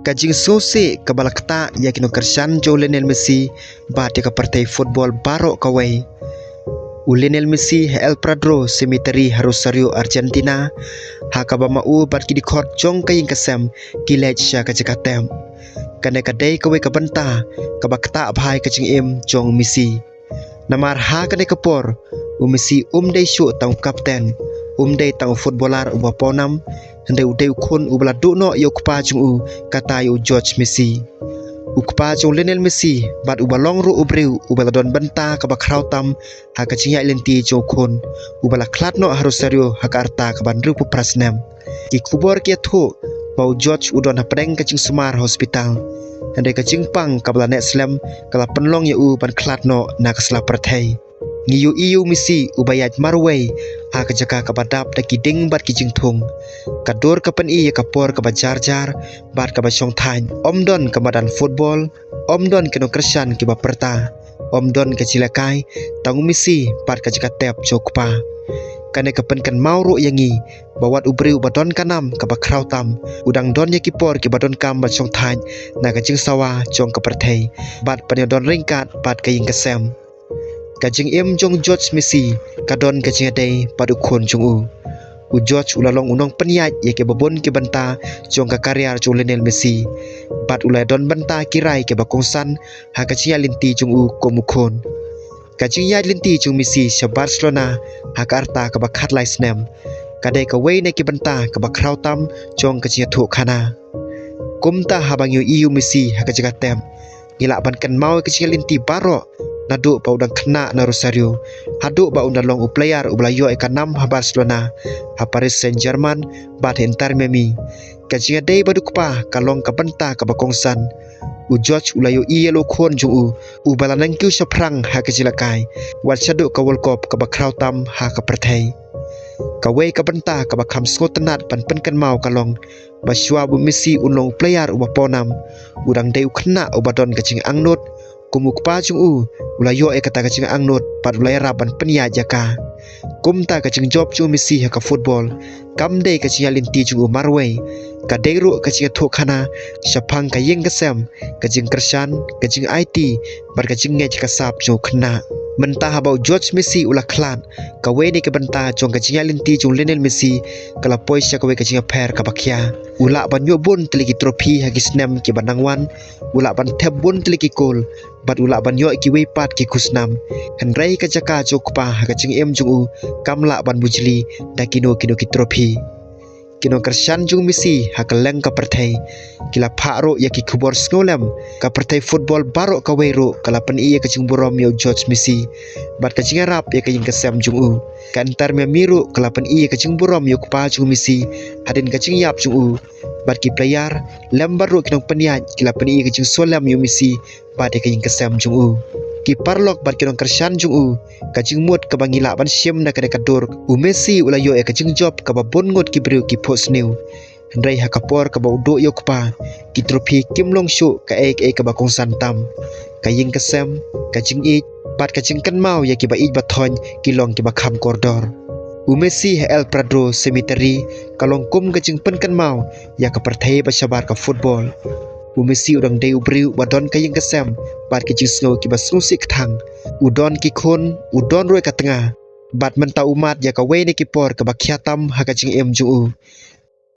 Kajing sose kabala kata ya kino kersan jo Lionel Messi bat ya partai football barok kawai. Lionel Messi El Pradro Cemetery Rosario Argentina hakaba mau bat ki dikot jong kaying kasem kilej sya kajakatem. Kane kadai kawai kabanta kabakta bhai kajing em jong Messi. Namar ha kane kapor Messi dai syu tang kapten dai tang footballer uba ponam hande udai ukun ubala dukno yo kupa jung kata yo George Messi. Ukpa jong Lionel Messi bat ubalong ru ubriu ubala don banta ka bakrau tam ha kacing ya lenti jong kun ubala klatno Rosario hakarta ka bandru pu prasnem. Ki kubor ki thu bau George udon hapdeng kacing Semar hospital. Hande kacing pang kabla nek slam kala penlong ya ban klatno na kasla prathai. Ngiyu Messi ubayat marway ha kajaka kabadap da kiding bat kijing thung kadur kapan ya kapor kabajar jar bat kabasong thain omdon kamadan football omdon keno kersan kiba perta omdon kacilakai tang Messi bat kajaka tep jokpa kane kapan kan mauro yangi bawat ubriu badon kanam kabakrau tam udang don ya kipor kibadon kam bat song thain na kajing sawa jong kaperthai bat panyadon ringkat bat kaying kasem. Kajing em jong George Messi kadon kajing adai padu khon jong George ulalong unong peniat ya ke babon ke banta jong ka karyar jong Lionel Messi bat ulai don banta kirai ke bakongsan ha kajing linti jong komukhon kajing ya linti jong Messi sa Barcelona ha karta ka bakhat lai snem kadai ka wei ne ke banta ka bakrau tam jong kajing thu khana kumta habang yu Messi ha kajing tem ngila ban kan mau kajing linti baro naduk ba udang kena na Rosario haduk ba undang long player ublayo ekanam ha Barcelona ha Paris Saint-Germain bat Inter Miami kajing dei baduk pa kalong ka banta ka bakongsan George ulayo yellow khon jung ubalanang kyu sa prang ha kajilakai wat saduk ka World Cup ka bakrau tam ha ka perthai kawai ka banta ka bakham skotenat pan kan mau kalong baswa bu Messi unlong player uba ponam udang dei khna ubadon kajing angnut kumuk pa jung ulayo kata kacing angnut pat ulai raban penia jaka kumta kacing job jung Messi ha ka football kamde kacing linti jung marway kadeiru kacing thokana sapang ka yeng kasem kacing kersan kacing IT bar kacing ngej kasap jung khna mentah habau George Messi ula klan kawe ni ke benta jong kacing linti jung Lionel Messi kala poisya kawe kacing per ka bakya ula ban yobun teliki trofi hagi snem ki banangwan ula ban thebun teliki kol bat ula ban yo ki wepat ki kusnam henrai ka jaka jokpa kacing em jung kamla ban bujli da kino ki trofi kino kersan jung Messi hakaleng ka perthai kila pharo ya ki khubor snolem ka perthai football baro ka weiro kala pen iya kacing burom yo George Messi bat kacing rap ya kaying kasem jung kan tar me miru kala pen iya kacing burom yo pa jung Messi hadin kacing yap jung bat ki player lembar ro kinong peniat kila pen iya kacing solam yo Messi bat ya kaying kasem jung ki parlok bat kinong kersan jung kacing mut ka bangila ban siem na kada kadur Messi ulayo kacing job ka babon ngot ki brio ki post new hendrai hakapor ka baudo yo kpa ki trofi kimlong shu ka ka bakong santam kaying kasem kacing ik bat kacing kan mau ya ki ba ik bathon ki long ki bakham kordor Messi El Pradro Cemetery kalong kum kacing pen kan mau ya ka perthai ba sabar ka football Messi udang dei ubriu badon kaying kasem bat kacing snow ki basusik thang udon ki khon udon roi ka tengah bat menta umat ya ka we ni ki por ka bakhiatam ha kacing em ju